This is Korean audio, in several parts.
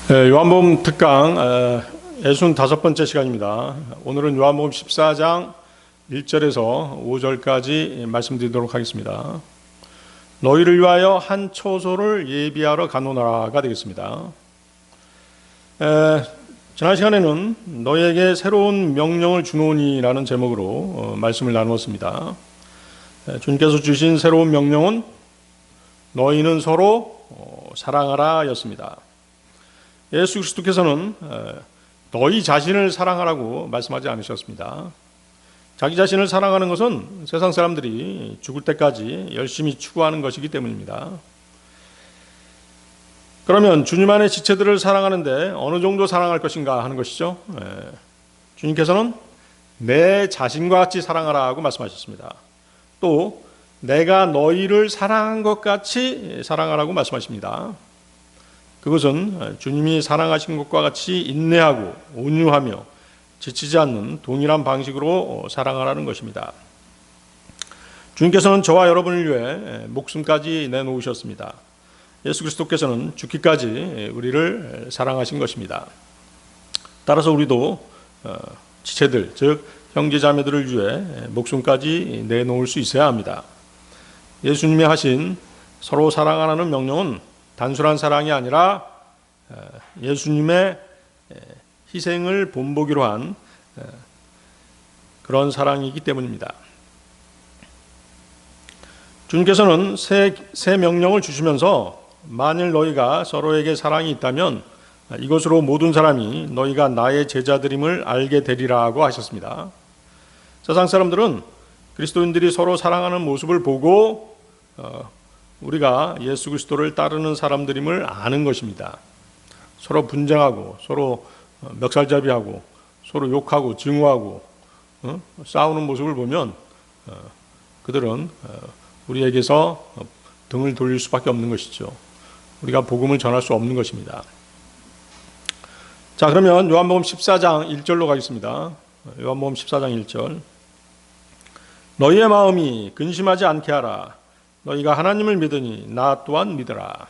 요한복음 특강 65번째 시간입니다. 오늘은 요한복음 14장 1절에서 5절까지 말씀드리도록 하겠습니다. 너희를 위하여 한 처소를 예비하러 가노라가 되겠습니다. 지난 시간에는 너희에게 새로운 명령을 주노니라는 제목으로 말씀을 나누었습니다. 주님께서 주신 새로운 명령은 너희는 서로 사랑하라 였습니다. 예수 그리스도께서는 너희 자신을 사랑하라고 말씀하지 않으셨습니다. 자기 자신을 사랑하는 것은 세상 사람들이 죽을 때까지 열심히 추구하는 것이기 때문입니다. 그러면 주님 안의 지체들을 사랑하는데 어느 정도 사랑할 것인가 하는 것이죠. 주님께서는 내 자신과 같이 사랑하라고 말씀하셨습니다. 또 내가 너희를 사랑한 것 같이 사랑하라고 말씀하십니다. 그것은 주님이 사랑하신 것과 같이 인내하고 온유하며 지치지 않는 동일한 방식으로 사랑하라는 것입니다. 주님께서는 저와 여러분을 위해 목숨까지 내놓으셨습니다. 예수 그리스도께서는 죽기까지 우리를 사랑하신 것입니다. 따라서 우리도 지체들, 즉 형제자매들을 위해 목숨까지 내놓을 수 있어야 합니다. 예수님이 하신 서로 사랑하라는 명령은 단순한 사랑이 아니라 예수님의 희생을 본보기로 한 그런 사랑이기 때문입니다. 주님께서는 새 명령을 주시면서 만일 너희가 서로에게 사랑이 있다면 이것으로 모든 사람이 너희가 나의 제자들임을 알게 되리라고 하셨습니다. 세상 사람들은 그리스도인들이 서로 사랑하는 모습을 보고 우리가 예수 그리스도를 따르는 사람들임을 아는 것입니다. 서로 분쟁하고 서로 멱살잡이하고 서로 욕하고 증오하고 싸우는 모습을 보면 그들은 우리에게서 등을 돌릴 수밖에 없는 것이죠. 우리가 복음을 전할 수 없는 것입니다. 자, 그러면 요한복음 14장 1절로 가겠습니다. 요한복음 14장 1절. 너희의 마음이 근심하지 않게 하라. 너희가 하나님을 믿으니 나 또한 믿으라.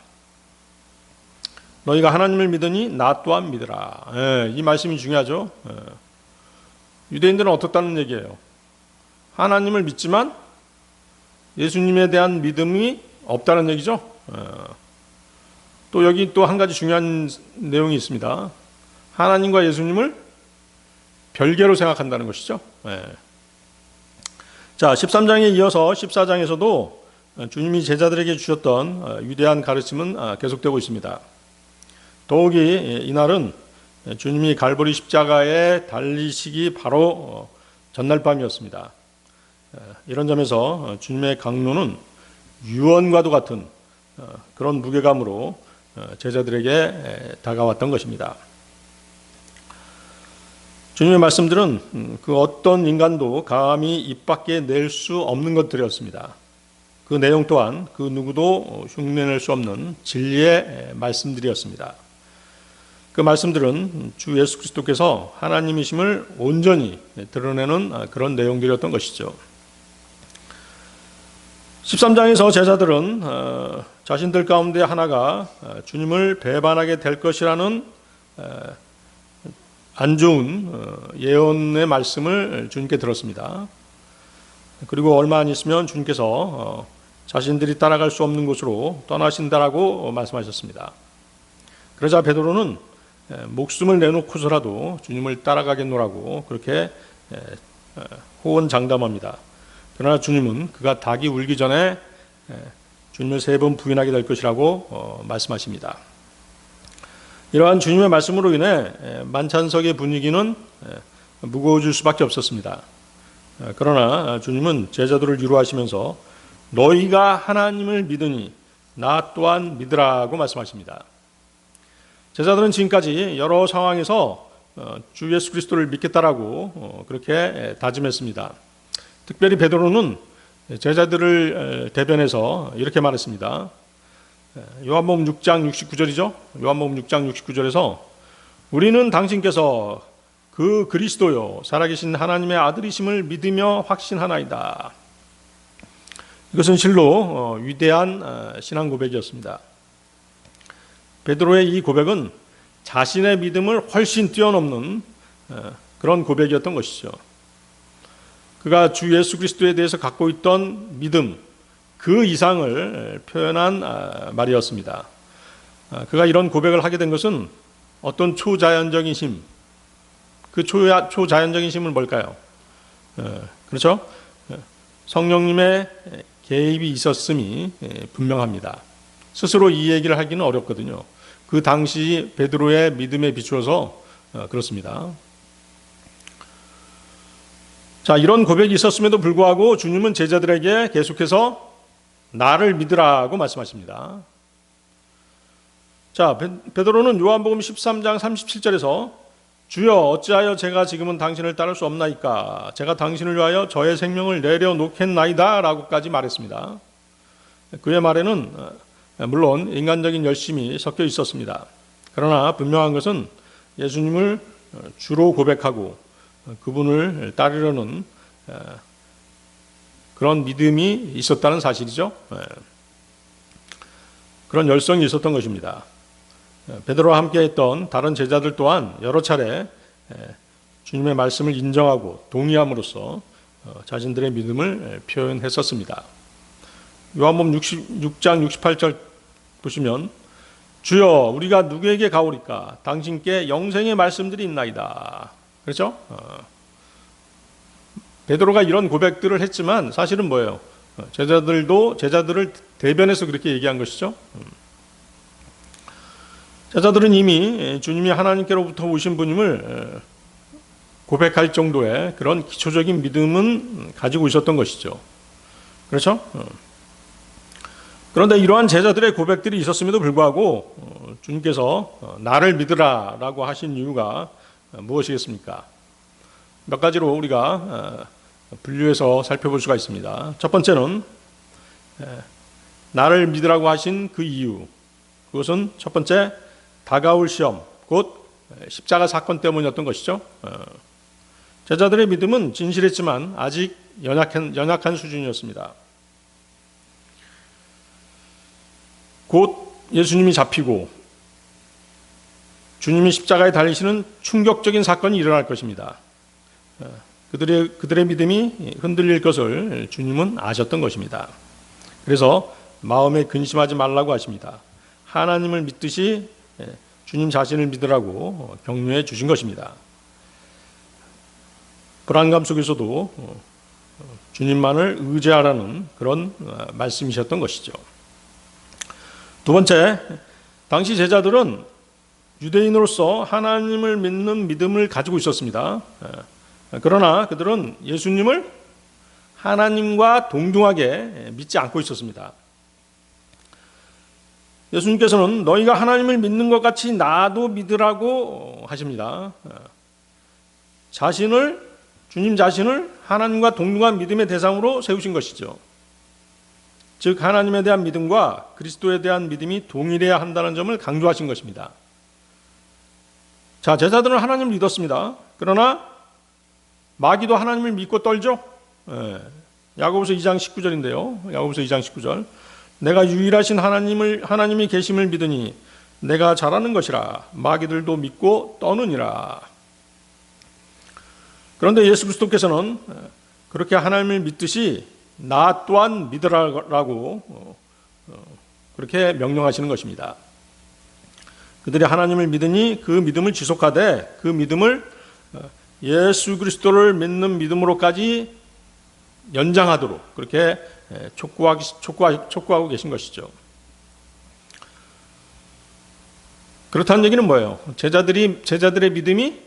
너희가 하나님을 믿으니 나 또한 믿으라. 이 말씀이 중요하죠. 유대인들은 어떻다는 얘기예요? 하나님을 믿지만 예수님에 대한 믿음이 없다는 얘기죠. 또 여기 또 한 가지 중요한 내용이 있습니다. 하나님과 예수님을 별개로 생각한다는 것이죠. 자, 13장에 이어서 14장에서도 주님이 제자들에게 주셨던 위대한 가르침은 계속되고 있습니다. 더욱이 이날은 주님이 갈보리 십자가에 달리시기 바로 전날 밤이었습니다. 이런 점에서 주님의 강론은 유언과도 같은 그런 무게감으로 제자들에게 다가왔던 것입니다. 주님의 말씀들은 그 어떤 인간도 감히 입 밖에 낼 수 없는 것들이었습니다. 그 내용 또한 그 누구도 흉내낼 수 없는 진리의 말씀들이었습니다. 그 말씀들은 주 예수 그리스도께서 하나님이심을 온전히 드러내는 그런 내용들이었던 것이죠. 13장에서 제자들은 자신들 가운데 하나가 주님을 배반하게 될 것이라는 안 좋은 예언의 말씀을 주님께 들었습니다. 그리고 얼마 안 있으면 주님께서 자신들이 따라갈 수 없는 곳으로 떠나신다라고 말씀하셨습니다. 그러자 베드로는 목숨을 내놓고서라도 주님을 따라가겠노라고 그렇게 호언장담합니다. 그러나 주님은 그가 닭이 울기 전에 주님을 3번 부인하게 될 것이라고 말씀하십니다. 이러한 주님의 말씀으로 인해 만찬석의 분위기는 무거워질 수밖에 없었습니다. 그러나 주님은 제자들을 위로하시면서 너희가 하나님을 믿으니 나 또한 믿으라고 말씀하십니다. 제자들은 지금까지 여러 상황에서 주 예수 그리스도를 믿겠다라고 그렇게 다짐했습니다. 특별히 베드로는 제자들을 대변해서 이렇게 말했습니다. 요한복음 6장 69절이죠. 요한복음 6장 69절에서 우리는 당신께서 그 그리스도요 살아계신 하나님의 아들이심을 믿으며 확신하나이다. 이것은 실로 위대한 신앙 고백이었습니다. 베드로의 이 고백은 자신의 믿음을 훨씬 뛰어넘는 그런 고백이었던 것이죠. 그가 주 예수 그리스도에 대해서 갖고 있던 믿음, 그 이상을 표현한 말이었습니다. 그가 이런 고백을 하게 된 것은 어떤 초자연적인 힘, 그 초자연적인 힘은 뭘까요? 그렇죠? 성령님의 개입이 있었음이 분명합니다. 스스로 이 얘기를 하기는 어렵거든요. 그 당시 베드로의 믿음에 비추어서 그렇습니다. 자, 이런 고백이 있었음에도 불구하고 주님은 제자들에게 계속해서 나를 믿으라고 말씀하십니다. 자, 베드로는 요한복음 13장 37절에서 주여 어찌하여 제가 지금은 당신을 따를 수 없나이까? 제가 당신을 위하여 저의 생명을 내려놓겠나이다 라고까지 말했습니다. 그의 말에는 물론 인간적인 열심이 섞여 있었습니다. 그러나 분명한 것은 예수님을 주로 고백하고 그분을 따르려는 그런 믿음이 있었다는 사실이죠. 그런 열성이 있었던 것입니다. 베드로와 함께 했던 다른 제자들 또한 여러 차례 주님의 말씀을 인정하고 동의함으로써 자신들의 믿음을 표현했었습니다. 요한복음 6장 68절 보시면 주여 우리가 누구에게 가오리까? 당신께 영생의 말씀들이 있나이다. 그렇죠? 베드로가 이런 고백들을 했지만 사실은 뭐예요? 제자들도 제자들을 대변해서 그렇게 얘기한 것이죠. 제자들은 이미 주님이 하나님께로부터 오신 분임을 고백할 정도의 그런 기초적인 믿음은 가지고 있었던 것이죠. 그렇죠? 그런데 이러한 제자들의 고백들이 있었음에도 불구하고 주님께서 나를 믿으라라고 하신 이유가 무엇이겠습니까? 몇 가지로 우리가 분류해서 살펴볼 수가 있습니다. 첫 번째는 나를 믿으라고 하신 그 이유, 그것은 첫 번째 다가올 시험, 곧 십자가 사건 때문이었던 것이죠. 제자들의 믿음은 진실했지만 아직 연약한 수준이었습니다. 곧 예수님이 잡히고 주님이 십자가에 달리시는 충격적인 사건이 일어날 것입니다. 그들의 믿음이 흔들릴 것을 주님은 아셨던 것입니다. 그래서 마음에 근심하지 말라고 하십니다. 하나님을 믿듯이 주님 자신을 믿으라고 격려해 주신 것입니다. 불안감 속에서도 주님만을 의지하라는 그런 말씀이셨던 것이죠. 두 번째, 당시 제자들은 유대인으로서 하나님을 믿는 믿음을 가지고 있었습니다. 그러나 그들은 예수님을 하나님과 동등하게 믿지 않고 있었습니다. 예수님께서는 너희가 하나님을 믿는 것 같이 나도 믿으라고 하십니다. 주님 자신을 하나님과 동등한 믿음의 대상으로 세우신 것이죠. 즉 하나님에 대한 믿음과 그리스도에 대한 믿음이 동일해야 한다는 점을 강조하신 것입니다. 자, 제자들은 하나님을 믿었습니다. 그러나 마귀도 하나님을 믿고 떨죠. 야고보서 2장 19절인데요. 야고보서 2장 19절. 내가 유일하신 하나님이 계심을 믿으니 내가 잘하는 것이라 마귀들도 믿고 떠느니라. 그런데 예수 그리스도께서는 그렇게 하나님을 믿듯이 나 또한 믿으라고 그렇게 명령하시는 것입니다. 그들이 하나님을 믿으니 그 믿음을 지속하되 그 믿음을 예수 그리스도를 믿는 믿음으로까지 연장하도록 그렇게 촉구하고 계신 것이죠. 그렇다는 얘기는 뭐예요? 제자들의 믿음이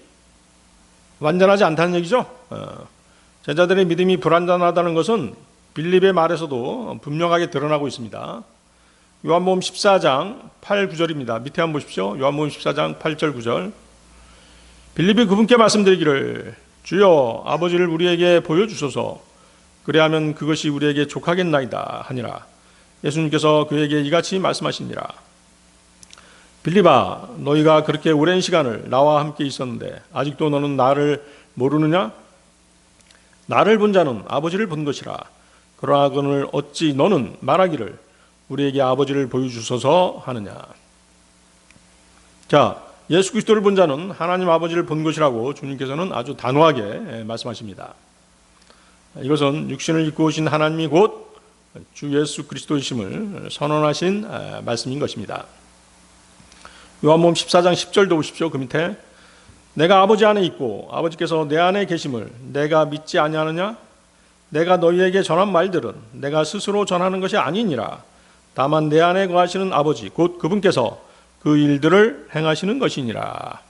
완전하지 않다는 얘기죠. 제자들의 믿음이 불완전하다는 것은 빌립의 말에서도 분명하게 드러나고 있습니다. 요한복음 14장 8, 9절입니다. 밑에 한번 보십시오. 요한복음 14장 8절 9절. 빌립이 그분께 말씀드리기를 주여 아버지를 우리에게 보여주소서 그리하면 그것이 우리에게 족하겠나이다 하니라. 예수님께서 그에게 이같이 말씀하시니라. 빌립아 너희가 그렇게 오랜 시간을 나와 함께 있었는데 아직도 너는 나를 모르느냐? 나를 본 자는 아버지를 본 것이라. 그러하거늘 어찌 너는 말하기를 우리에게 아버지를 보여주소서 하느냐. 자, 예수 그리스도를 본 자는 하나님 아버지를 본 것이라고 주님께서는 아주 단호하게 말씀하십니다. 이것은 육신을 입고 오신 하나님이 곧 주 예수 그리스도이심을 선언하신 말씀인 것입니다. 요한복음 14장 10절도 보십시오. 그 밑에 내가 아버지 안에 있고 아버지께서 내 안에 계심을 내가 믿지 아니하느냐? 내가 너희에게 전한 말들은 내가 스스로 전하는 것이 아니니라. 다만 내 안에 거하시는 아버지 곧 그분께서 그 일들을 행하시는 것이니라.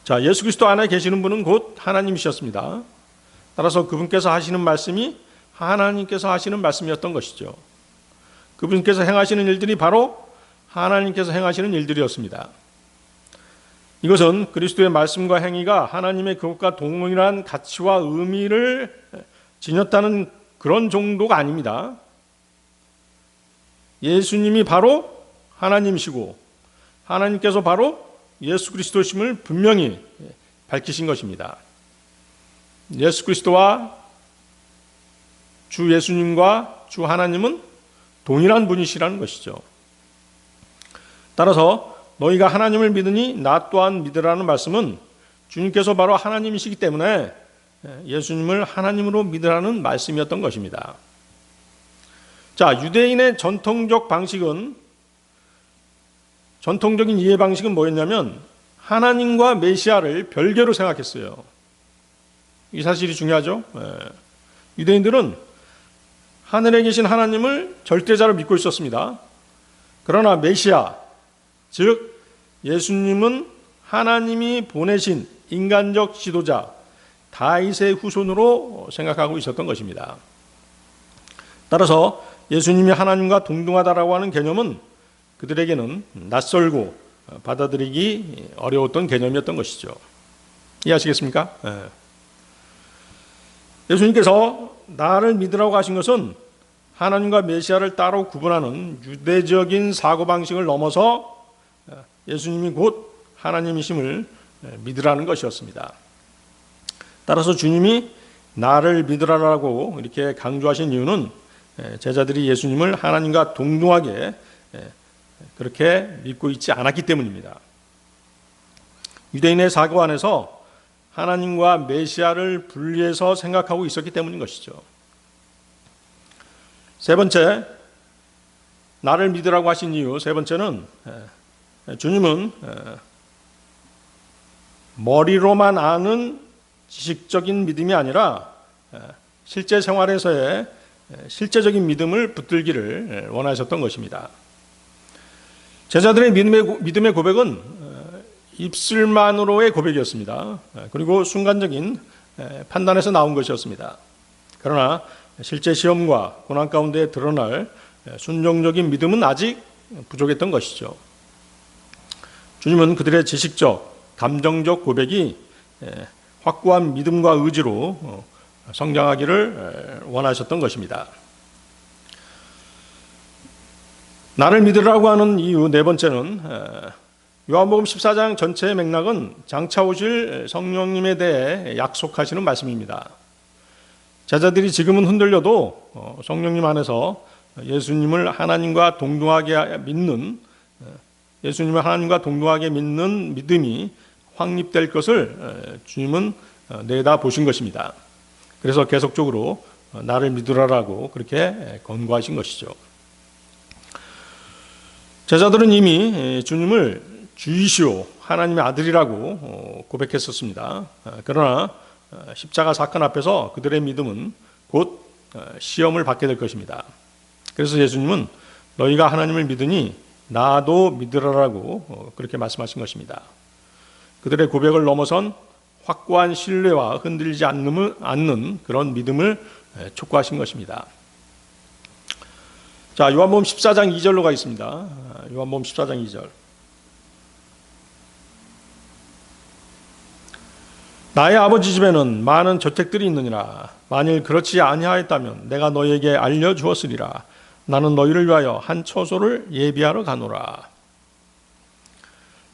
자, 예수 그리스도 안에 계시는 분은 곧 하나님이셨습니다. 따라서 그분께서 하시는 말씀이 하나님께서 하시는 말씀이었던 것이죠. 그분께서 행하시는 일들이 바로 하나님께서 행하시는 일들이었습니다. 이것은 그리스도의 말씀과 행위가 하나님의 그것과 동일한 가치와 의미를 지녔다는 그런 정도가 아닙니다. 예수님이 바로 하나님이시고 하나님께서 바로 예수 그리스도심을 분명히 밝히신 것입니다. 예수 그리스도와 주 예수님과 주 하나님은 동일한 분이시라는 것이죠. 따라서 너희가 하나님을 믿으니 나 또한 믿으라는 말씀은 주님께서 바로 하나님이시기 때문에 예수님을 하나님으로 믿으라는 말씀이었던 것입니다. 자, 유대인의 전통적인 이해 방식은 뭐였냐면 하나님과 메시아를 별개로 생각했어요. 이 사실이 중요하죠. 유대인들은 하늘에 계신 하나님을 절대자로 믿고 있었습니다. 그러나 메시아, 즉 예수님은 하나님이 보내신 인간적 지도자 다윗의 후손으로 생각하고 있었던 것입니다. 따라서 예수님이 하나님과 동등하다라고 하는 개념은 그들에게는 낯설고 받아들이기 어려웠던 개념이었던 것이죠. 이해하시겠습니까? 예수님께서 나를 믿으라고 하신 것은 하나님과 메시아를 따로 구분하는 유대적인 사고방식을 넘어서 예수님이 곧 하나님이심을 믿으라는 것이었습니다. 따라서 주님이 나를 믿으라라고 이렇게 강조하신 이유는 제자들이 예수님을 하나님과 동등하게 그렇게 믿고 있지 않았기 때문입니다. 유대인의 사고 안에서 하나님과 메시아를 분리해서 생각하고 있었기 때문인 것이죠. 세 번째, 나를 믿으라고 하신 이유 세 번째는 주님은 머리로만 아는 지식적인 믿음이 아니라 실제 생활에서의 실제적인 믿음을 붙들기를 원하셨던 것입니다. 제자들의 믿음의 고백은 입술만으로의 고백이었습니다. 그리고 순간적인 판단에서 나온 것이었습니다. 그러나 실제 시험과 고난 가운데 드러날 순종적인 믿음은 아직 부족했던 것이죠. 주님은 그들의 지식적, 감정적 고백이 확고한 믿음과 의지로 성장하기를 원하셨던 것입니다. 나를 믿으라고 하는 이유 네 번째는 요한복음 14장 전체의 맥락은 장차 오실 성령님에 대해 약속하시는 말씀입니다. 제자들이 지금은 흔들려도 성령님 안에서 예수님을 하나님과 동등하게 믿는 믿음이 확립될 것을 주님은 내다 보신 것입니다. 그래서 계속적으로 나를 믿으라라고 그렇게 권고하신 것이죠. 제자들은 이미 주님을 주이시오 하나님의 아들이라고 고백했었습니다. 그러나 십자가 사건 앞에서 그들의 믿음은 곧 시험을 받게 될 것입니다. 그래서 예수님은 너희가 하나님을 믿으니 나도 믿으라라고 그렇게 말씀하신 것입니다. 그들의 고백을 넘어선 확고한 신뢰와 흔들리지 않는 그런 믿음을 촉구하신 것입니다. 자, 요한복음 14장 2절로 가겠습니다. 요한복음 14장 2절. 나의 아버지 집에는 많은 저택들이 있느니라. 만일 그렇지 아니하였다면 내가 너희에게 알려주었으리라. 나는 너희를 위하여 한 처소를 예비하러 가노라.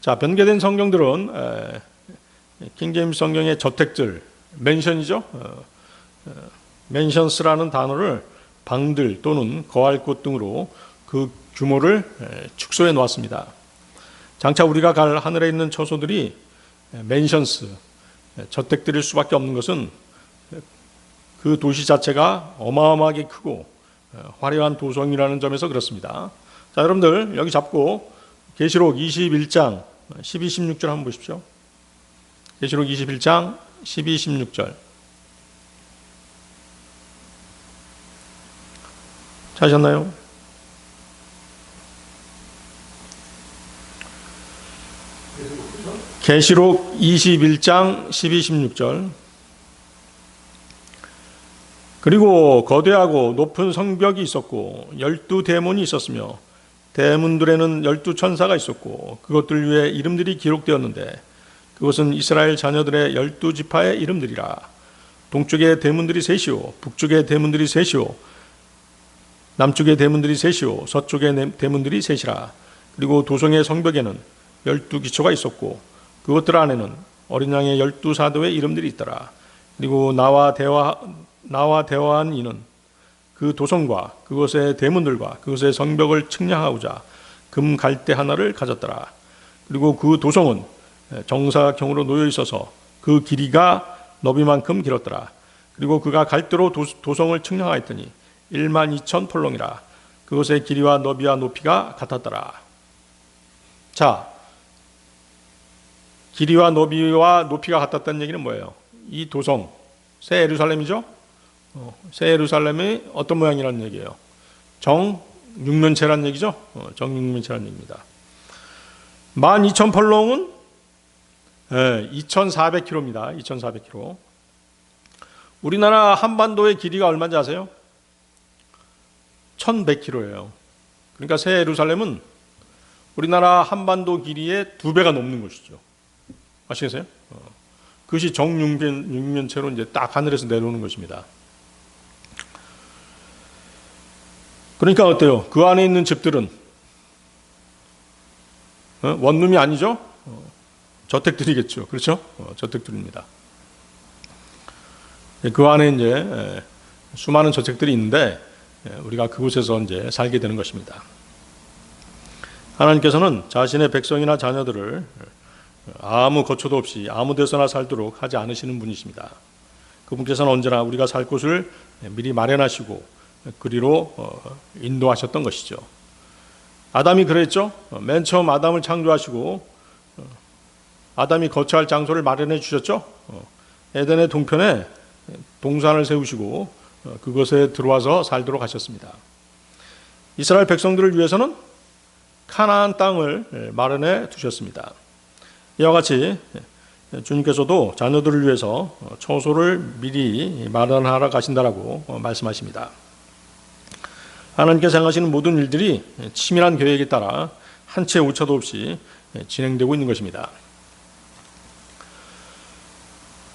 자, 변개된 성경들은 킹제임스 성경의 저택들, 맨션이죠. 맨션스라는 단어를 방들 또는 거할 곳 등으로 그 규모를 축소해 놓았습니다. 장차 우리가 갈 하늘에 있는 처소들이 맨션스, 저택들일 수밖에 없는 것은 그 도시 자체가 어마어마하게 크고 화려한 도성이라는 점에서 그렇습니다. 자, 여러분들 여기 잡고 계시록 21장 12, 16절 한번 보십시오. 계시록 21장 12, 16절. 찾으셨나요? 계시록 21장 12, 16절. 그리고 거대하고 높은 성벽이 있었고 12대문이 있었으며 대문들에는 12천사가 있었고 그것들 위에 이름들이 기록되었는데 그것은 이스라엘 자녀들의 12지파의 이름들이라. 동쪽의 대문들이 셋이요 북쪽의 대문들이 셋이요 남쪽의 대문들이 셋이요 서쪽의 대문들이 셋이라. 그리고 도성의 성벽에는 12기초가 있었고 그것들 안에는 어린 양의 12사도의 이름들이 있더라. 그리고 나와 대화한 이는 그 도성과 그것의 대문들과 그것의 성벽을 측량하고자 금 갈대 하나를 가졌더라. 그리고 그 도성은 정사각형으로 놓여 있어서 그 길이가 너비만큼 길었더라. 그리고 그가 갈대로 도성을 측량하였더니 12,000폴롱이라. 그것의 길이와 너비와 높이가 같았더라. 자, 길이와 너비와 높이가 같았다는 얘기는 뭐예요? 이 도성, 새 예루살렘이죠? 새 예루살렘이 어떤 모양이라는 얘기예요? 정육면체라는 얘기죠? 정육면체라는 얘기입니다. 12,000폴롱은 2,400km입니다. 2,400km. 우리나라 한반도의 길이가 얼마인지 아세요? 1,100km예요. 그러니까 새 예루살렘은 우리나라 한반도 길이의 2배가 넘는 것이죠. 아시겠어요? 그것이 정육면체로 이제 딱 하늘에서 내려오는 것입니다. 그러니까 어때요? 그 안에 있는 집들은 원룸이 아니죠? 저택들이겠죠. 그렇죠? 저택들입니다. 그 안에 이제 수많은 저택들이 있는데 우리가 그곳에서 이제 살게 되는 것입니다. 하나님께서는 자신의 백성이나 자녀들을 아무 거처도 없이 아무 데서나 살도록 하지 않으시는 분이십니다. 그분께서는 언제나 우리가 살 곳을 미리 마련하시고 그리로 인도하셨던 것이죠. 아담이 그랬죠. 맨 처음 아담을 창조하시고 아담이 거처할 장소를 마련해 주셨죠. 에덴의 동편에 동산을 세우시고 그것에 들어와서 살도록 하셨습니다. 이스라엘 백성들을 위해서는 가나안 땅을 마련해 두셨습니다. 이와 같이 주님께서도 자녀들을 위해서 처소를 미리 마련하러 가신다라고 말씀하십니다. 하나님께서 행하시는 모든 일들이 치밀한 계획에 따라 한 채 오차도 없이 진행되고 있는 것입니다.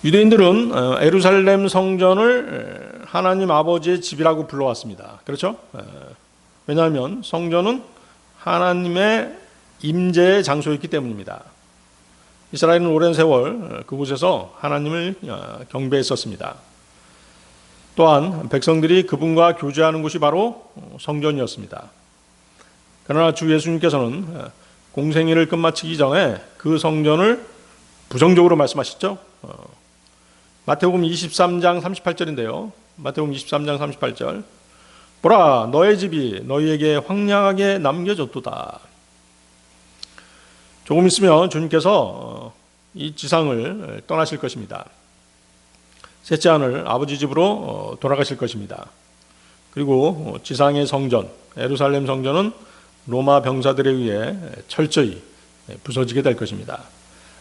유대인들은 예루살렘 성전을 하나님 아버지의 집이라고 불러왔습니다. 그렇죠? 왜냐하면 성전은 하나님의 임재의 장소였기 때문입니다. 이스라엘은 오랜 세월 그곳에서 하나님을 경배했었습니다. 또한 백성들이 그분과 교제하는 곳이 바로 성전이었습니다. 그러나 주 예수님께서는 공생애를 끝마치기 전에 그 성전을 부정적으로 말씀하셨죠. 마태복음 23장 38절인데요. 마태복음 23장 38절. 보라, 너의 집이 너희에게 황량하게 남겨졌도다. 조금 있으면 주님께서 이 지상을 떠나실 것입니다. 셋째 하늘 아버지 집으로 돌아가실 것입니다. 그리고 지상의 성전, 예루살렘 성전은 로마 병사들에 의해 철저히 부서지게 될 것입니다.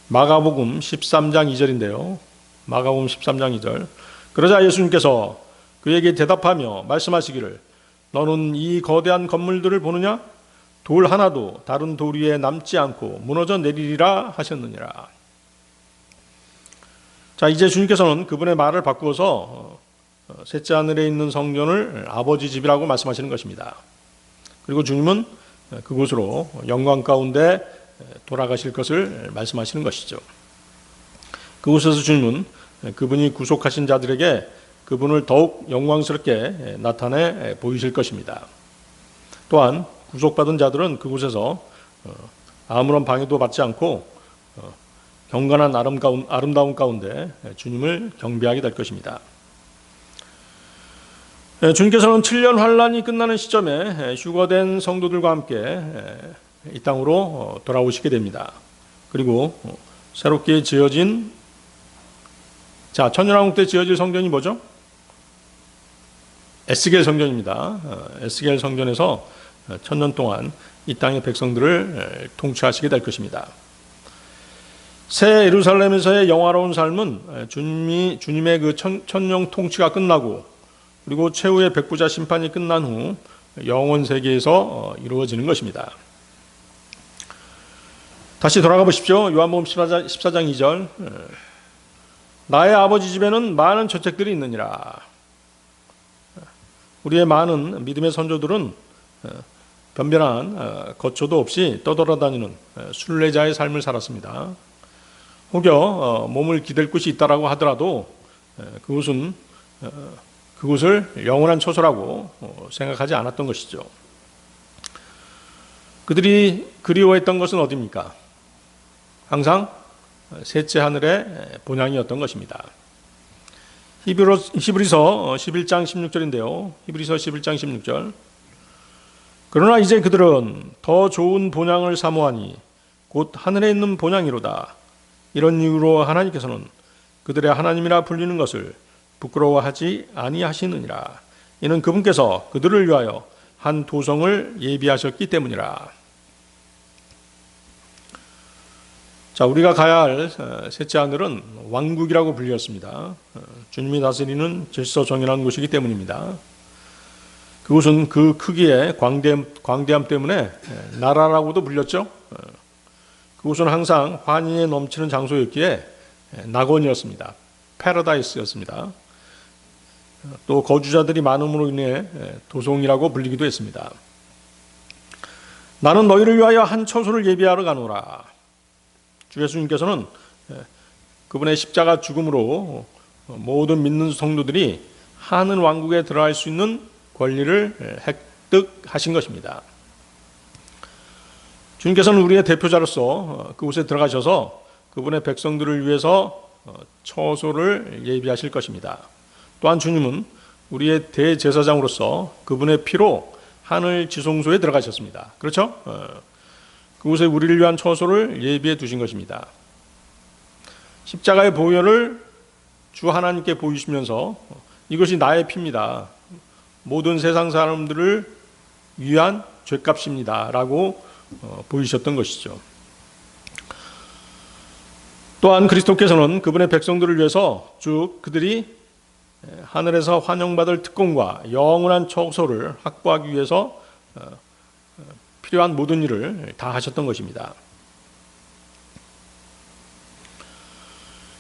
마가복음 13장 2절인데요. 마가복음 13장 2절. 그러자 예수님께서 그에게 대답하며 말씀하시기를 너는 이 거대한 건물들을 보느냐? 돌 하나도 다른 돌 위에 남지 않고 무너져 내리리라 하셨느니라. 자, 이제 주님께서는 그분의 말을 바꾸어서 셋째 하늘에 있는 성전을 아버지 집이라고 말씀하시는 것입니다. 그리고 주님은 그곳으로 영광 가운데 돌아가실 것을 말씀하시는 것이죠. 그곳에서 주님은 그분이 구속하신 자들에게 그분을 더욱 영광스럽게 나타내 보이실 것입니다. 또한 구속받은 자들은 그곳에서 아무런 방해도 받지 않고 경건한 아름다운 가운데 주님을 경배하게 될 것입니다. 주님께서는 7년 환란이 끝나는 시점에 휴거된 성도들과 함께 이 땅으로 돌아오시게 됩니다. 그리고 새롭게 지어진 천년왕국 때 지어질 성전이 뭐죠? 에스겔 성전입니다. 에스겔 성전에서 천년 동안 이 땅의 백성들을 통치하시게 될 것입니다. 새 예루살렘에서의 영화로운 삶은 주님의 그 천년 통치가 끝나고 그리고 최후의 백부자 심판이 끝난 후 영원 세계에서 이루어지는 것입니다. 다시 돌아가 보십시오. 요한복음 14장 2절. 나의 아버지 집에는 많은 저택들이 있느니라. 우리의 많은 믿음의 선조들은 변변한 거처도 없이 떠돌아다니는 순례자의 삶을 살았습니다. 혹여 몸을 기댈 곳이 있다라고 하더라도 그곳을 영원한 처소라고 생각하지 않았던 것이죠. 그들이 그리워했던 것은 어디입니까? 항상 셋째 하늘의 본향이었던 것입니다. 히브리서 11장 16절인데요. 히브리서 11장 16절. 그러나 이제 그들은 더 좋은 본향을 사모하니 곧 하늘에 있는 본향이로다. 이런 이유로 하나님께서는 그들의 하나님이라 불리는 것을 부끄러워하지 아니하시느니라. 이는 그분께서 그들을 위하여 한 도성을 예비하셨기 때문이라. 자, 우리가 가야 할 셋째 하늘은 왕국이라고 불렸습니다. 주님이 다스리는 질서 정연한 곳이기 때문입니다. 그곳은 그 크기의 광대함 때문에 나라라고도 불렸죠. 그곳은 항상 환희에 넘치는 장소였기에 낙원이었습니다. 패러다이스였습니다. 또 거주자들이 많음으로 인해 도성이라고 불리기도 했습니다. 나는 너희를 위하여 한 처소를 예비하러 가노라. 주 예수님께서는 그분의 십자가 죽음으로 모든 믿는 성도들이 하늘 왕국에 들어갈 수 있는 권리를 획득하신 것입니다. 주님께서는 우리의 대표자로서 그곳에 들어가셔서 그분의 백성들을 위해서 처소를 예비하실 것입니다. 또한 주님은 우리의 대제사장으로서 그분의 피로 하늘 지성소에 들어가셨습니다. 그렇죠? 그곳에 우리를 위한 처소를 예비해 두신 것입니다. 십자가의 보혈을 주 하나님께 보이시면서 이것이 나의 피입니다. 모든 세상 사람들을 위한 죗값입니다. 라고 보이셨던 것이죠. 또한 그리스도께서는 그분의 백성들을 위해서 쭉 그들이 하늘에서 환영받을 특권과 영원한 처소를 확보하기 위해서 필요한 모든 일을 다 하셨던 것입니다.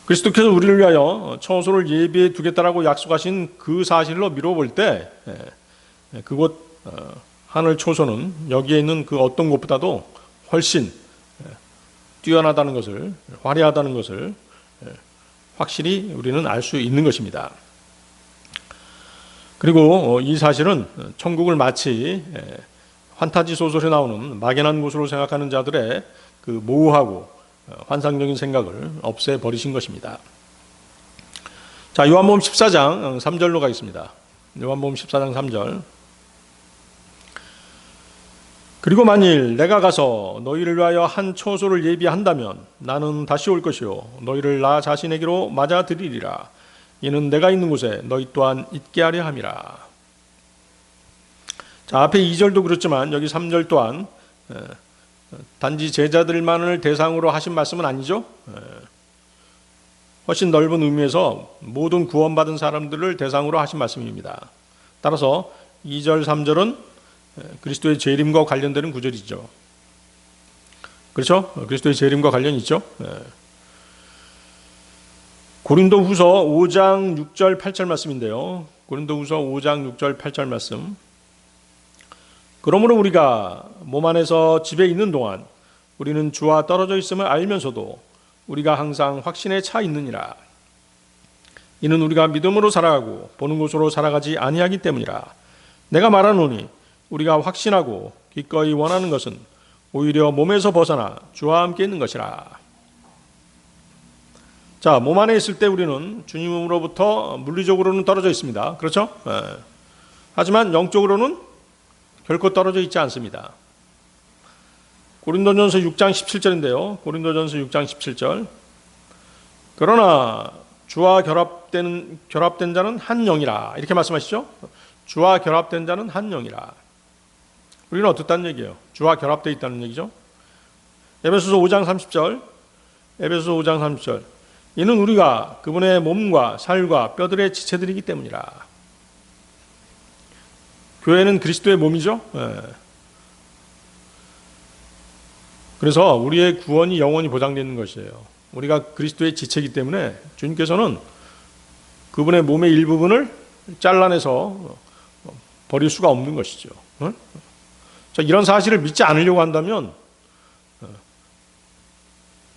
그리스도께서 우리를 위하여 처소를 예비해 두겠다라고 약속하신 그 사실로 미뤄볼 때 그곳 하늘 처소는 여기에 있는 그 어떤 곳보다도 훨씬 뛰어나다는 것을, 화려하다는 것을 확실히 우리는 알 수 있는 것입니다. 그리고 이 사실은 천국을 마치 판타지 소설에 나오는 막연한 곳으로 생각하는 자들의 그 모호하고 환상적인 생각을 없애버리신 것입니다. 자, 요한복음 14장 3절로 가겠습니다. 요한복음 14장 3절. 그리고 만일 내가 가서 너희를 위하여 한 처소를 예비한다면 나는 다시 올 것이요 너희를 나 자신에게로 맞아들이리라. 이는 내가 있는 곳에 너희 또한 있게 하려 함이라. 자, 앞에 2절도 그렇지만 여기 3절 또한 단지 제자들만을 대상으로 하신 말씀은 아니죠. 훨씬 넓은 의미에서 모든 구원받은 사람들을 대상으로 하신 말씀입니다. 따라서 2절, 3절은 그리스도의 재림과 관련되는 구절이죠. 그렇죠? 그리스도의 재림과 관련이 있죠. 고린도후서 5장 6절 8절 말씀인데요. 고린도후서 5장 6절 8절 말씀. 그러므로 우리가 몸 안에서 집에 있는 동안 우리는 주와 떨어져 있음을 알면서도 우리가 항상 확신에 차 있느니라. 이는 우리가 믿음으로 살아가고 보는 것으로 살아가지 아니하기 때문이라. 내가 말하노니 우리가 확신하고 기꺼이 원하는 것은 오히려 몸에서 벗어나 주와 함께 있는 것이라. 자, 몸 안에 있을 때 우리는 주님으로부터 물리적으로는 떨어져 있습니다. 그렇죠? 하지만 영적으로는 결코 떨어져 있지 않습니다. 고린도전서 6장 17절인데요. 고린도전서 6장 17절. 그러나 주와 결합된 자는 한 영이라. 이렇게 말씀하시죠? 주와 결합된 자는 한 영이라. 우리는 어떻다는 얘기예요? 주와 결합되어 있다는 얘기죠. 에베소서 5장 30절. 에베소서 5장 30절. 이는 우리가 그분의 몸과 살과 뼈들의 지체들이기 때문이라. 교회는 그리스도의 몸이죠. 그래서 우리의 구원이 영원히 보장되는 것이에요. 우리가 그리스도의 지체이기 때문에 주님께서는 그분의 몸의 일부분을 잘라내서 버릴 수가 없는 것이죠. 자, 이런 사실을 믿지 않으려고 한다면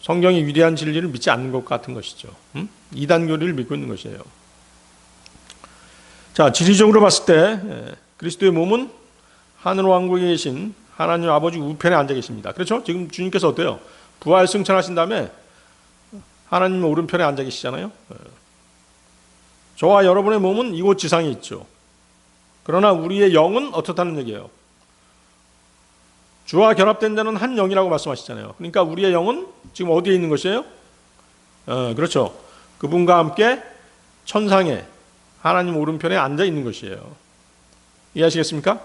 성경의 위대한 진리를 믿지 않는 것 같은 것이죠. 이단 교리를 믿고 있는 것이에요. 자, 지리적으로 봤을 때 그리스도의 몸은 하늘 왕국에 계신 하나님 아버지 우편에 앉아 계십니다. 그렇죠? 지금 주님께서 어때요? 부활 승천하신 다음에 하나님 오른편에 앉아 계시잖아요. 저와 여러분의 몸은 이곳 지상에 있죠. 그러나 우리의 영은 어떻다는 얘기예요? 주와 결합된 자는 한 영이라고 말씀하시잖아요. 그러니까 우리의 영은 지금 어디에 있는 것이에요? 그렇죠. 그분과 함께 천상에 하나님 오른편에 앉아 있는 것이에요. 이해하시겠습니까?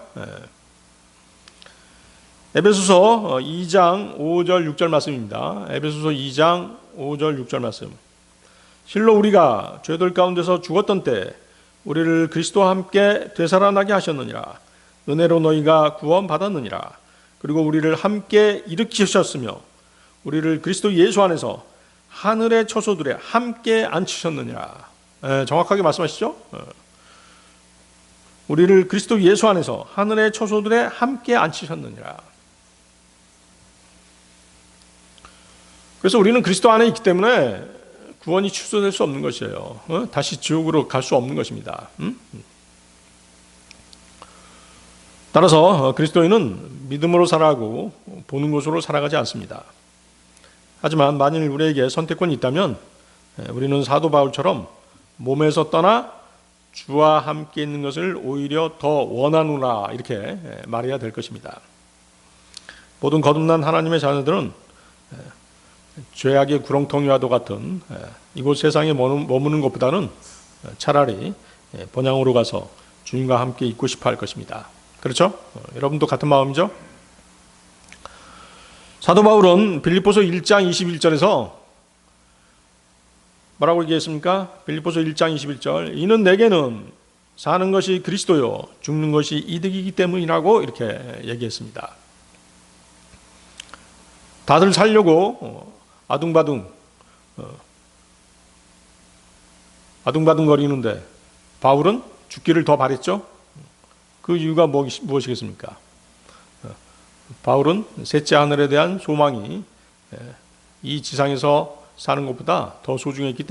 에베소서 2장 5절 6절 말씀입니다. 에베소서 2장 5절 6절 말씀. 실로 우리가 죄들 가운데서 죽었던 때 우리를 그리스도와 함께 되살아나게 하셨느니라. 은혜로 너희가 구원받았느니라. 그리고 우리를 함께 일으키셨으며 우리를 그리스도 예수 안에서 하늘의 처소들에 함께 앉히셨느니라. 정확하게 말씀하시죠? 우리를 그리스도 예수 안에서 하늘의 처소들에 함께 앉히셨느니라. 그래서 우리는 그리스도 안에 있기 때문에 구원이 취소될 수 없는 것이에요. 다시 지옥으로 갈 수 없는 것입니다. 따라서 그리스도인은 믿음으로 살아가고 보는 것으로 살아가지 않습니다. 하지만 만일 우리에게 선택권이 있다면 우리는 사도 바울처럼 몸에서 떠나 주와 함께 있는 것을 오히려 더 원하노라 이렇게 말해야 될 것입니다. 모든 거듭난 하나님의 자녀들은 죄악의 구렁텅이와도 같은 이곳 세상에 머무는 것보다는 차라리 본향으로 가서 주님과 함께 있고 싶어 할 것입니다. 그렇죠? 여러분도 같은 마음이죠? 사도 바울은 빌립보서 1장 21절에서 뭐라고 얘기했습니까? 빌립보서 1장 21절. 이는 내게는 사는 것이 그리스도요 죽는 것이 이득이기 때문이라고 이렇게 얘기했습니다. 다들 살려고 아둥바둥 거리는데 바울은 죽기를 더 바랬죠? 그 이유가 무엇이겠습니까? 바울은 셋째 하늘에 대한 소망이 이 지상에서 사는 것보다 더 소중했기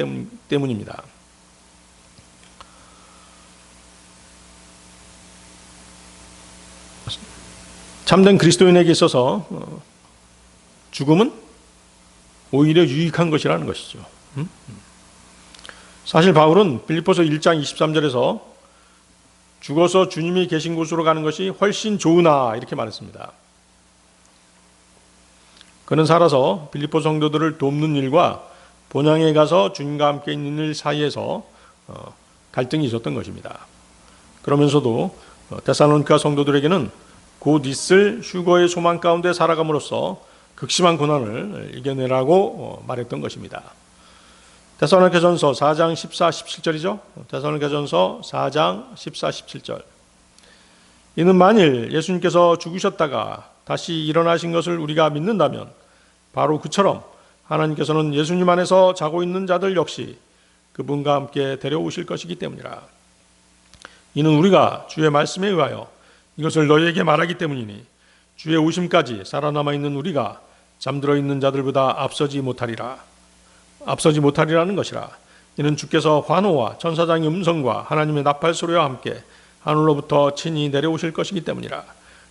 때문입니다. 참된 그리스도인에게 있어서 죽음은 오히려 유익한 것이라는 것이죠. 사실 바울은 빌립보서 1장 23절에서 죽어서 주님이 계신 곳으로 가는 것이 훨씬 좋으나 이렇게 말했습니다. 그는 살아서 빌립보 성도들을 돕는 일과 본향에 가서 주님과 함께 있는 일 사이에서 갈등이 있었던 것입니다. 그러면서도 데살로니가 성도들에게는 곧 있을 휴거의 소망 가운데 살아감으로써 극심한 고난을 이겨내라고 말했던 것입니다. 데살로니가전서 4장 14, 17절이죠. 데살로니가전서 4장 14, 17절. 이는 만일 예수님께서 죽으셨다가 다시 일어나신 것을 우리가 믿는다면 바로 그처럼 하나님께서는 예수님 안에서 자고 있는 자들 역시 그분과 함께 데려오실 것이기 때문이라. 이는 우리가 주의 말씀에 의하여 이것을 너희에게 말하기 때문이니 주의 오심까지 살아남아 있는 우리가 잠들어 있는 자들보다 앞서지 못하리라는 것이라. 이는 주께서 환호와 천사장의 음성과 하나님의 나팔 소리와 함께 하늘로부터 친히 내려오실 것이기 때문이라.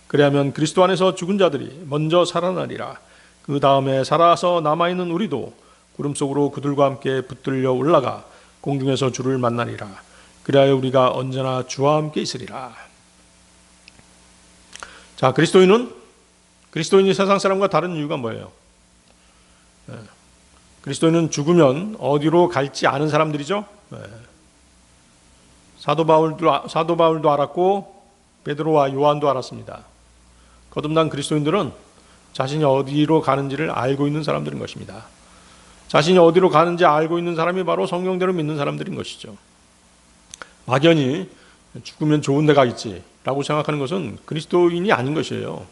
그리하면 그리스도 안에서 죽은 자들이 먼저 살아나리라. 그 다음에 살아서 남아있는 우리도 구름 속으로 그들과 함께 붙들려 올라가 공중에서 주를 만나리라. 그리하여 우리가 언제나 주와 함께 있으리라. 자, 그리스도인이 세상 사람과 다른 이유가 뭐예요? 그리스도인은 죽으면 어디로 갈지 아는 사람들이죠. 사도 바울도 알았고 베드로와 요한도 알았습니다. 거듭난 그리스도인들은 자신이 어디로 가는지를 알고 있는 사람들인 것입니다. 자신이 어디로 가는지 알고 있는 사람이 바로 성경대로 믿는 사람들인 것이죠. 막연히 죽으면 좋은 데가 있지라고 생각하는 것은 그리스도인이 아닌 것이에요.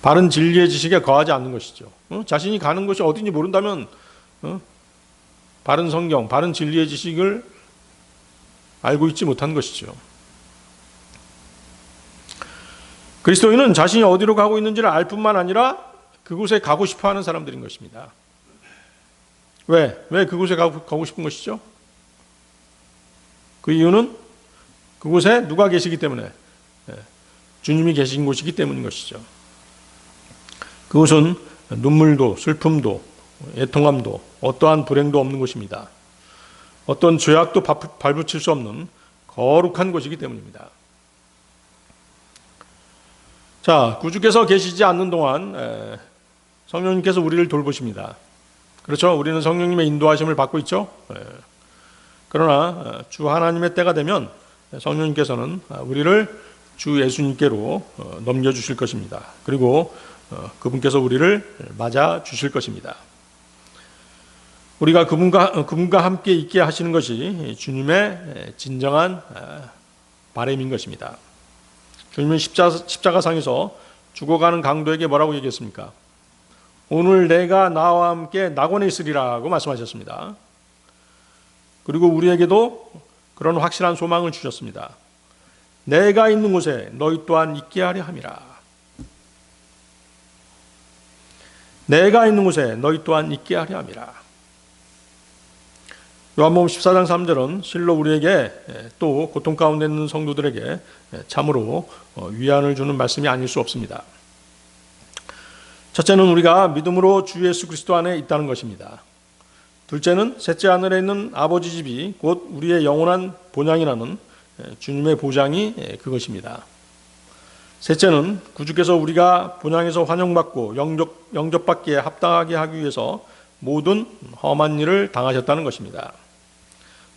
바른 진리의 지식에 거하지 않는 것이죠. 자신이 가는 곳이 어딘지 모른다면 바른 성경, 바른 진리의 지식을 알고 있지 못한 것이죠. 그리스도인은 자신이 어디로 가고 있는지를 알 뿐만 아니라 그곳에 가고 싶어하는 사람들인 것입니다. 왜 그곳에 가고 싶은 것이죠? 그 이유는 그곳에 누가 계시기 때문에, 주님이 계신 곳이기 때문인 것이죠. 그곳은 눈물도 슬픔도 애통함도 어떠한 불행도 없는 곳입니다. 어떤 죄악도 발붙일 수 없는 거룩한 곳이기 때문입니다. 자, 구주께서 계시지 않는 동안 성령님께서 우리를 돌보십니다. 그렇죠? 우리는 성령님의 인도하심을 받고 있죠? 그러나 주 하나님의 때가 되면 성령님께서는 우리를 주 예수님께로 넘겨주실 것입니다. 그리고 그분께서 우리를 맞아 주실 것입니다. 우리가 그분과 함께 있게 하시는 것이 주님의 진정한 바람인 것입니다. 주님은 십자가상에서 죽어가는 강도에게 뭐라고 얘기했습니까? 오늘 내가 나와 함께 낙원에 있으리라고 말씀하셨습니다. 그리고 우리에게도 그런 확실한 소망을 주셨습니다. 내가 있는 곳에 너희 또한 있게 하려 함이라. 내가 있는 곳에 너희 또한 있게 하려 함이라. 요한복음 14장 3절은 실로 우리에게 또 고통 가운데 있는 성도들에게 참으로 위안을 주는 말씀이 아닐 수 없습니다. 첫째는 우리가 믿음으로 주 예수 그리스도 안에 있다는 것입니다. 둘째는 셋째 하늘에 있는 아버지 집이 곧 우리의 영원한 본향이라는 주님의 보장이 그것입니다. 셋째는 구주께서 우리가 본향에서 환영받고 영접받기에 합당하게 하기 위해서 모든 험한 일을 당하셨다는 것입니다.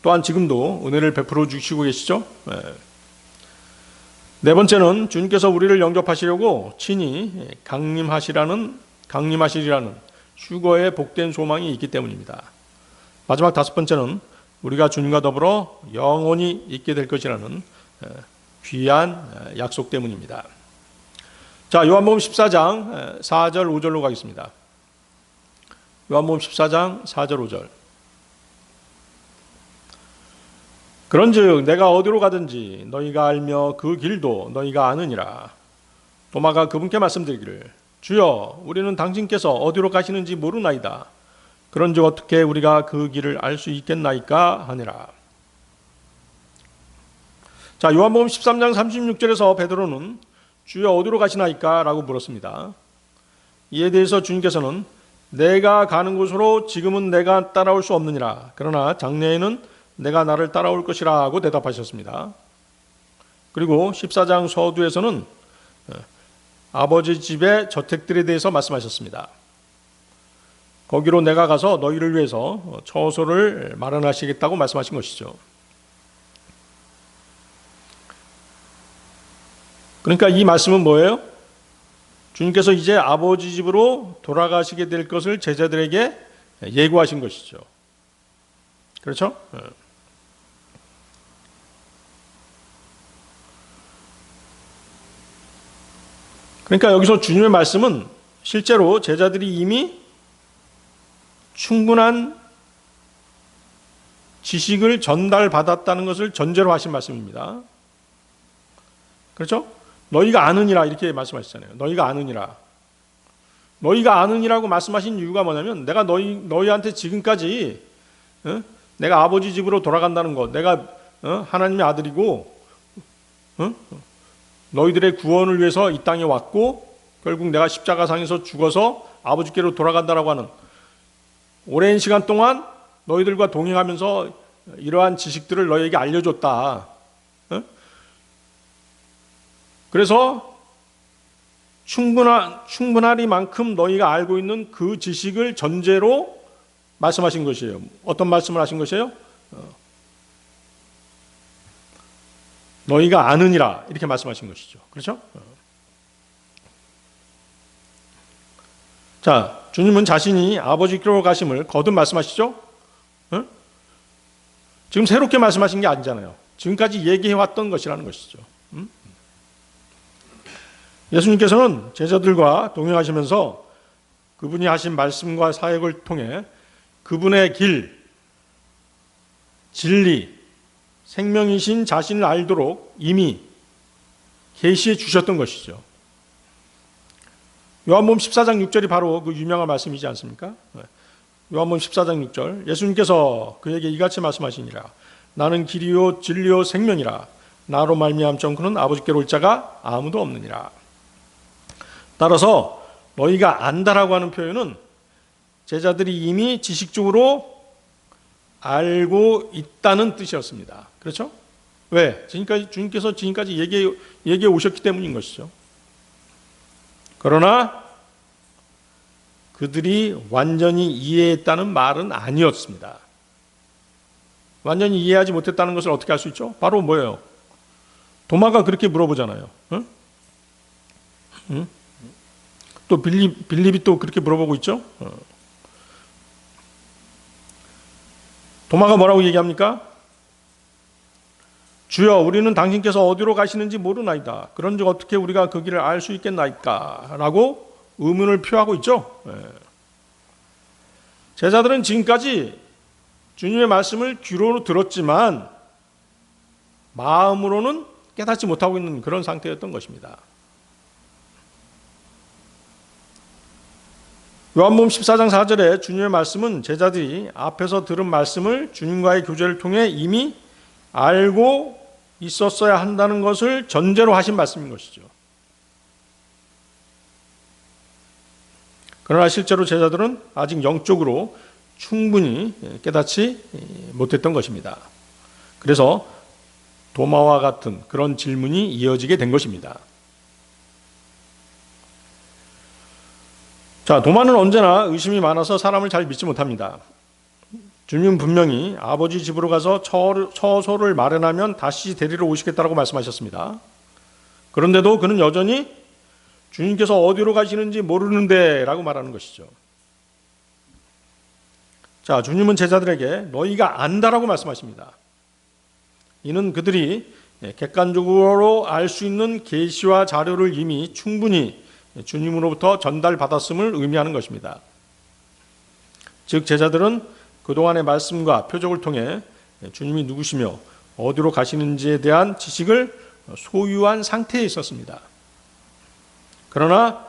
또한 지금도 은혜를 베풀어 주시고 계시죠. 네 번째는 주님께서 우리를 영접하시려고 친히 강림하시리라는 휴거의 복된 소망이 있기 때문입니다. 마지막 다섯 번째는 우리가 주님과 더불어 영원히 있게 될 것이라는 귀한 약속 때문입니다. 자, 요한복음 14장 4절 5절로 가겠습니다. 요한복음 14장 4절 5절. 그런즉 내가 어디로 가든지 너희가 알며 그 길도 너희가 아느니라. 도마가 그분께 말씀드리기를 주여 우리는 당신께서 어디로 가시는지 모르나이다. 그런즉 어떻게 우리가 그 길을 알 수 있겠나이까 하니라. 자, 요한복음 13장 36절에서 베드로는 주여 어디로 가시나이까 라고 물었습니다. 이에 대해서 주님께서는 내가 가는 곳으로 지금은 내가 따라올 수 없느니라. 그러나 장래에는 내가 나를 따라올 것이라 고 대답하셨습니다. 그리고 14장 서두에서는 아버지 집의 저택들에 대해서 말씀하셨습니다. 거기로 내가 가서 너희를 위해서 처소를 마련하시겠다고 말씀하신 것이죠. 그러니까 이 말씀은 뭐예요? 주님께서 이제 아버지 집으로 돌아가시게 될 것을 제자들에게 예고하신 것이죠. 그렇죠? 그러니까 여기서 주님의 말씀은 실제로 제자들이 이미 충분한 지식을 전달받았다는 것을 전제로 하신 말씀입니다. 그렇죠? 너희가 아느니라 이렇게 말씀하셨잖아요. 너희가 아느니라. 너희가 아느니라고 말씀하신 이유가 뭐냐면 내가 너희한테 지금까지 내가 아버지 집으로 돌아간다는 것, 내가 하나님의 아들이고 어? 너희들의 구원을 위해서 이 땅에 왔고 결국 내가 십자가상에서 죽어서 아버지께로 돌아간다라고 하는 오랜 시간 동안 너희들과 동행하면서 이러한 지식들을 너희에게 알려줬다. 어? 그래서 충분하리만큼 너희가 알고 있는 그 지식을 전제로 말씀하신 것이에요. 어떤 말씀을 하신 것이에요? 너희가 아느니라 이렇게 말씀하신 것이죠. 그렇죠? 자, 주님은 자신이 아버지께로 가심을 거듭 말씀하시죠? 지금 새롭게 말씀하신 게 아니잖아요. 지금까지 얘기해왔던 것이라는 것이죠. 예수님께서는 제자들과 동행하시면서 그분이 하신 말씀과 사역을 통해 그분의 길, 진리, 생명이신 자신을 알도록 이미 계시해 주셨던 것이죠. 요한복음 14장 6절이 바로 그 유명한 말씀이지 않습니까? 요한복음 14장 6절 예수님께서 그에게 이같이 말씀하시니라. 나는 길이요 진리요 생명이라. 나로 말미암지 그는 아버지께로 올 자가 아무도 없느니라. 따라서 너희가 안다라고 하는 표현은 제자들이 이미 지식적으로 알고 있다는 뜻이었습니다. 그렇죠? 왜? 주님께서 지금까지 얘기해 오셨기 때문인 것이죠. 그러나 그들이 완전히 이해했다는 말은 아니었습니다. 완전히 이해하지 못했다는 것을 어떻게 알 수 있죠? 바로 뭐예요? 도마가 그렇게 물어보잖아요. 응? 응? 또 빌립이 또 그렇게 물어보고 있죠? 도마가 뭐라고 얘기합니까? 주여, 우리는 당신께서 어디로 가시는지 모르나이다. 그런즉 어떻게 우리가 그 길을 알 수 있겠나이까? 라고 의문을 표하고 있죠. 제자들은 지금까지 주님의 말씀을 귀로 들었지만 마음으로는 깨닫지 못하고 있는 그런 상태였던 것입니다. 요한복음 14장 4절에 주님의 말씀은 제자들이 앞에서 들은 말씀을 주님과의 교제를 통해 이미 알고 있었어야 한다는 것을 전제로 하신 말씀인 것이죠. 그러나 실제로 제자들은 아직 영적으로 충분히 깨닫지 못했던 것입니다. 그래서 도마와 같은 그런 질문이 이어지게 된 것입니다. 자, 도마는 언제나 의심이 많아서 사람을 잘 믿지 못합니다. 주님은 분명히 아버지 집으로 가서 처소를 마련하면 다시 데리러 오시겠다라고 말씀하셨습니다. 그런데도 그는 여전히 주님께서 어디로 가시는지 모르는데 라고 말하는 것이죠. 자, 주님은 제자들에게 너희가 안다라고 말씀하십니다. 이는 그들이 객관적으로 알 수 있는 계시와 자료를 이미 충분히 주님으로부터 전달받았음을 의미하는 것입니다. 즉 제자들은 그동안의 말씀과 표적을 통해 주님이 누구시며 어디로 가시는지에 대한 지식을 소유한 상태에 있었습니다. 그러나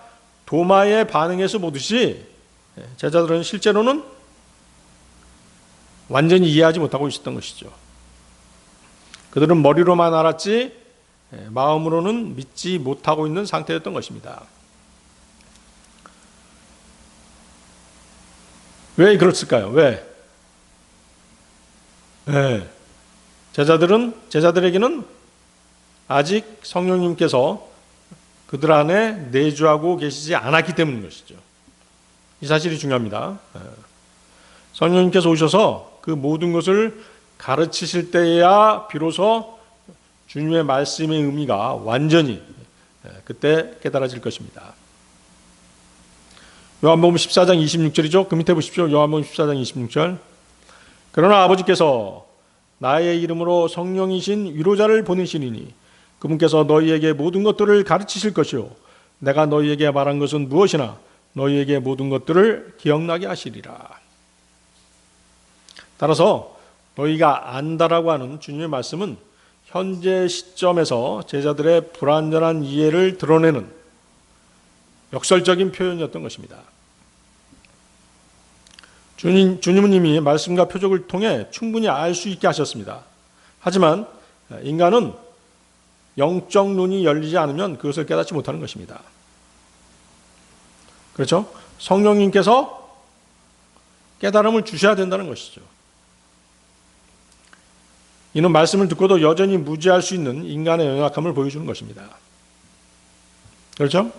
도마의 반응에서 보듯이 제자들은 실제로는 완전히 이해하지 못하고 있었던 것이죠. 그들은 머리로만 알았지 마음으로는 믿지 못하고 있는 상태였던 것입니다. 왜 그랬을까요? 왜? 제자들에게는 아직 성령님께서 그들 안에 내주하고 계시지 않았기 때문인 것이죠. 이 사실이 중요합니다. 성령님께서 오셔서 그 모든 것을 가르치실 때야 비로소 주님의 말씀의 의미가 완전히 그때 깨달아질 것입니다. 요한복음 14장 26절이죠. 그 밑에 보십시오. 요한복음 14장 26절. 그러나 아버지께서 나의 이름으로 성령이신 위로자를 보내시리니 그분께서 너희에게 모든 것들을 가르치실 것이요 내가 너희에게 말한 것은 무엇이나 너희에게 모든 것들을 기억나게 하시리라. 따라서 너희가 안다라고 하는 주님의 말씀은 현재 시점에서 제자들의 불완전한 이해를 드러내는 역설적인 표현이었던 것입니다. 주님은 이미 말씀과 표적을 통해 충분히 알 수 있게 하셨습니다. 하지만 인간은 영적 눈이 열리지 않으면 그것을 깨닫지 못하는 것입니다. 그렇죠? 성령님께서 깨달음을 주셔야 된다는 것이죠. 이는 말씀을 듣고도 여전히 무지할 수 있는 인간의 연약함을 보여주는 것입니다. 그렇죠?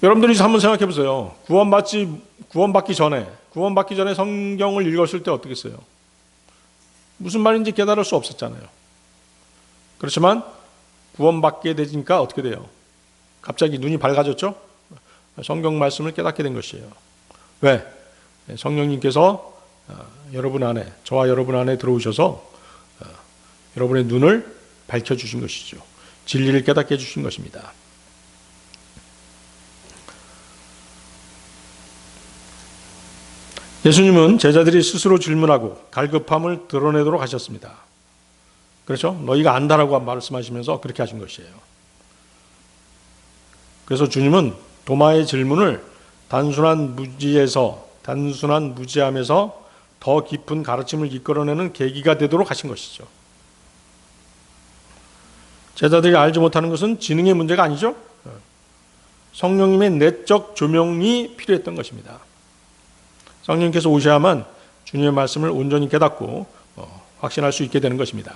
여러분들이 한번 생각해 보세요. 구원받기 전에 성경을 읽었을 때 어떻겠어요? 무슨 말인지 깨달을 수 없었잖아요. 그렇지만 구원받게 되니까 어떻게 돼요? 갑자기 눈이 밝아졌죠? 성경 말씀을 깨닫게 된 것이에요. 왜? 성령님께서 여러분 안에, 저와 여러분 안에 들어오셔서 여러분의 눈을 밝혀주신 것이죠. 진리를 깨닫게 해주신 것입니다. 예수님은 제자들이 스스로 질문하고 갈급함을 드러내도록 하셨습니다. 그렇죠? 너희가 안다라고 말씀하시면서 그렇게 하신 것이에요. 그래서 주님은 도마의 질문을 단순한 무지함에서 더 깊은 가르침을 이끌어내는 계기가 되도록 하신 것이죠. 제자들이 알지 못하는 것은 지능의 문제가 아니죠. 성령님의 내적 조명이 필요했던 것입니다. 성령님께서 오셔야만 주님의 말씀을 온전히 깨닫고 확신할 수 있게 되는 것입니다.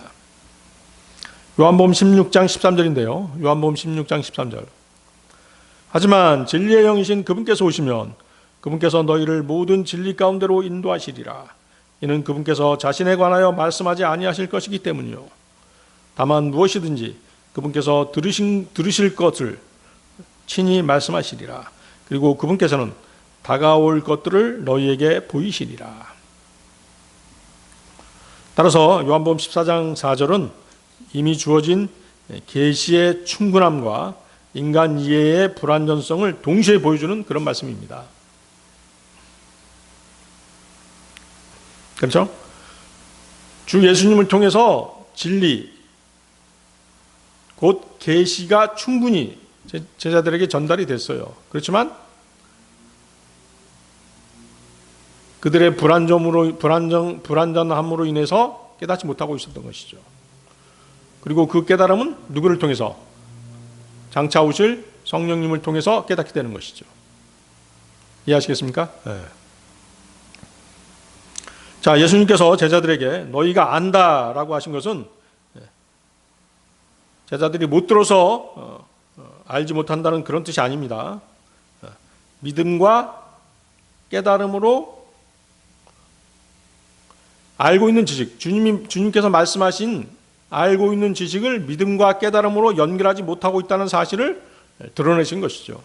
요한복음 16장 13절인데요. 요한복음 16장 13절. 하지만 진리의 영이신 그분께서 오시면 그분께서 너희를 모든 진리 가운데로 인도하시리라. 이는 그분께서 자신에 관하여 말씀하지 아니하실 것이기 때문이요. 다만 무엇이든지 그분께서 들으실 것을 친히 말씀하시리라. 그리고 그분께서는 다가올 것들을 너희에게 보이시리라. 따라서 요한복음 14장 4절은 이미 주어진 계시의 충분함과 인간 이해의 불완전성을 동시에 보여주는 그런 말씀입니다. 그렇죠? 주 예수님을 통해서 진리, 곧 계시가 충분히 제자들에게 전달이 됐어요. 그렇지만 그들의 불완전함으로 인해서 깨닫지 못하고 있었던 것이죠. 그리고 그 깨달음은 누구를 통해서? 장차 오실 성령님을 통해서 깨닫게 되는 것이죠. 이해하시겠습니까? 네. 자, 예수님께서 제자들에게 너희가 안다라고 하신 것은 제자들이 못 들어서 알지 못한다는 그런 뜻이 아닙니다. 믿음과 깨달음으로 알고 있는 지식, 주님께서 말씀하신 알고 있는 지식을 믿음과 깨달음으로 연결하지 못하고 있다는 사실을 드러내신 것이죠.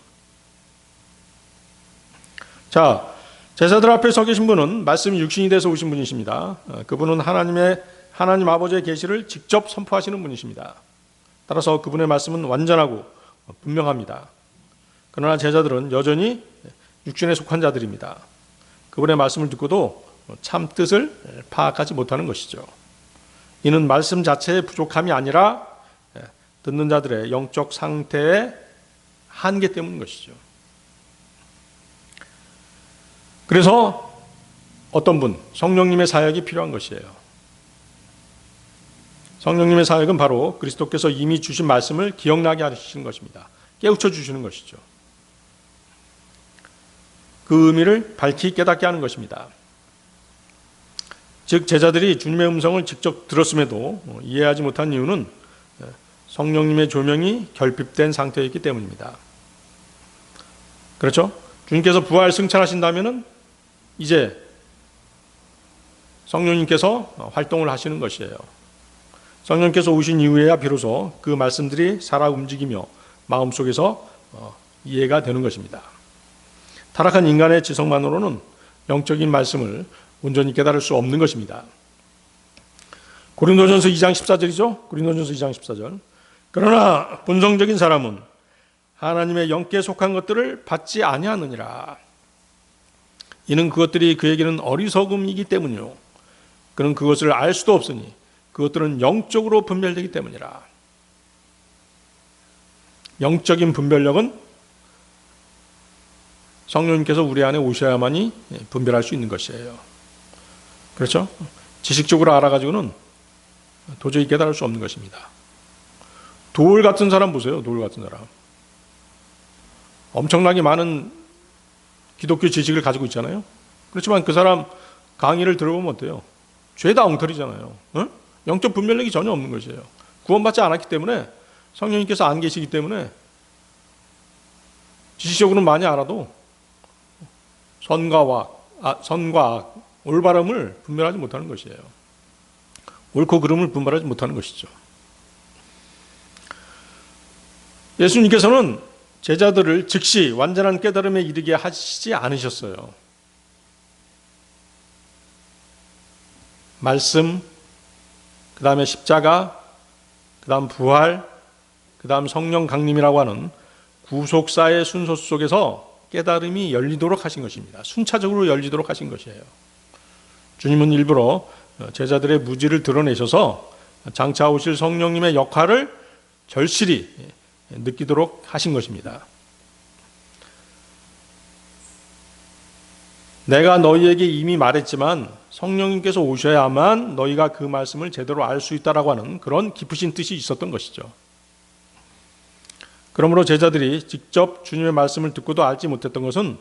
자, 제자들 앞에 서 계신 분은 말씀이 육신이 돼서 오신 분이십니다. 그분은 하나님 아버지의 계시를 직접 선포하시는 분이십니다. 따라서 그분의 말씀은 완전하고 분명합니다. 그러나 제자들은 여전히 육신에 속한 자들입니다. 그분의 말씀을 듣고도 참 뜻을 파악하지 못하는 것이죠. 이는 말씀 자체의 부족함이 아니라 듣는 자들의 영적 상태의 한계 때문인 것이죠. 그래서 어떤 분, 성령님의 사역이 필요한 것이에요. 성령님의 사역은 바로 그리스도께서 이미 주신 말씀을 기억나게 하시는 것입니다. 깨우쳐 주시는 것이죠. 그 의미를 밝히 깨닫게 하는 것입니다. 즉 제자들이 주님의 음성을 직접 들었음에도 이해하지 못한 이유는 성령님의 조명이 결핍된 상태였기 때문입니다. 그렇죠? 주님께서 부활 승천하신다면은 이제 성령님께서 활동을 하시는 것이에요. 성령님께서 오신 이후에야 비로소 그 말씀들이 살아 움직이며 마음속에서 이해가 되는 것입니다. 타락한 인간의 지성만으로는 영적인 말씀을 온전히 깨달을 수 없는 것입니다. 고린도전서 2장 14절이죠. 고린도전서 2장 14절. 그러나 본성적인 사람은 하나님의 영께 속한 것들을 받지 아니하느니라. 이는 그것들이 그에게는 어리석음이기 때문이요. 그는 그것을 알 수도 없으니 그것들은 영적으로 분별되기 때문이라. 영적인 분별력은 성령님께서 우리 안에 오셔야만이 분별할 수 있는 것이에요. 그렇죠? 지식적으로 알아가지고는 도저히 깨달을 수 없는 것입니다. 돌 같은 사람 보세요. 돌 같은 사람. 엄청나게 많은 기독교 지식을 가지고 있잖아요. 그렇지만 그 사람 강의를 들어보면 어때요? 죄다 엉터리잖아요. 응? 영적 분별력이 전혀 없는 것이에요. 구원받지 않았기 때문에, 성령님께서 안 계시기 때문에 지식적으로는 많이 알아도 선과 악, 올바름을 분별하지 못하는 것이에요. 옳고 그름을 분별하지 못하는 것이죠. 예수님께서는 제자들을 즉시 완전한 깨달음에 이르게 하시지 않으셨어요. 말씀, 그 다음에 십자가, 그 다음 부활, 그 다음 성령 강림이라고 하는 구속사의 순서 속에서 깨달음이 열리도록 하신 것입니다. 순차적으로 열리도록 하신 것이에요. 주님은 일부러 제자들의 무지를 드러내셔서 장차 오실 성령님의 역할을 절실히 느끼도록 하신 것입니다. 내가 너희에게 이미 말했지만 성령님께서 오셔야만 너희가 그 말씀을 제대로 알 수 있다라고 하는 그런 깊으신 뜻이 있었던 것이죠. 그러므로 제자들이 직접 주님의 말씀을 듣고도 알지 못했던 것은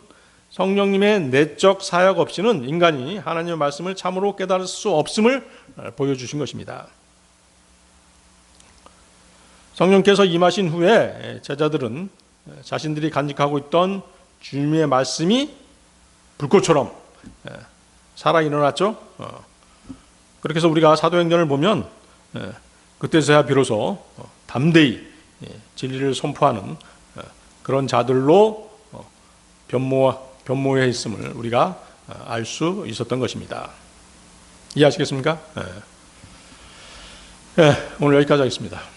성령님의 내적 사역 없이는 인간이 하나님의 말씀을 참으로 깨달을 수 없음을 보여주신 것입니다. 성령께서 임하신 후에 제자들은 자신들이 간직하고 있던 주님의 말씀이 불꽃처럼 살아 일어났죠. 그렇게 해서 우리가 사도행전을 보면 그때서야 비로소 담대히 진리를 선포하는 그런 자들로 변모해 있음을 우리가 알 수 있었던 것입니다. 이해하시겠습니까? 오늘 여기까지 하겠습니다.